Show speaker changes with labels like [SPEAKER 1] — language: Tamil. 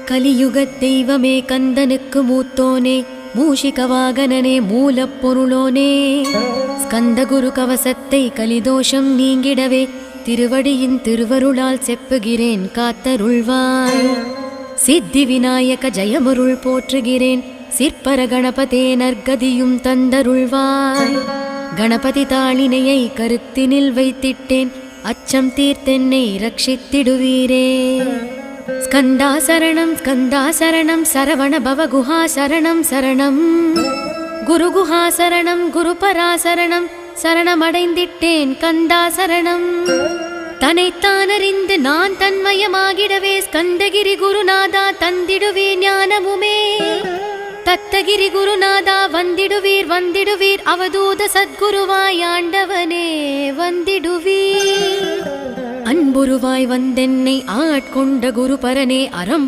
[SPEAKER 1] கலியுகத் தெய்வமே கந்தனுக்கு மூத்தோனே, மூஷிகவாகனனே மூலப்பொருளோனே, ஸ்கந்தகுரு கவசத்தை கலிதோஷம் நீங்கிடவே திருவடியின் திருவருளால் செப்புகிறேன் காத்தருள்வாய். சித்தி விநாயக ஜெயமருள் போற்றுகிறேன், சிற்பர கணபதே நற்கதியும் தந்தருள்வாய். கணபதி தாளினையை கருத்தினில் வைத்திட்டேன், அச்சம் தீர்த்தென்னை ரட்சித்திடுவீரே. ஸ்கந்தா சரணம் சரவண பவ குஹா சரணம் சரணம், குருகுஹா சரணம் குருபரா சரணம், சரணமடைந்திட்டேன் கந்தா சரணம். தன்னைத்தானறிந்து நான் தன்மயமாகிடவே ஸ்கந்தகிரி குருநாதா தந்திடுவே ஞானமுமே. தத்தகிரி குருநாதா வந்திடுவீர் வந்திடுவீர், அவதூத சத்குருவாய் ஆண்டவனே வந்திடுவீர். அன்புருவாய் வந்தென்னை ஆட்கொண்ட குருபரனே, அறம்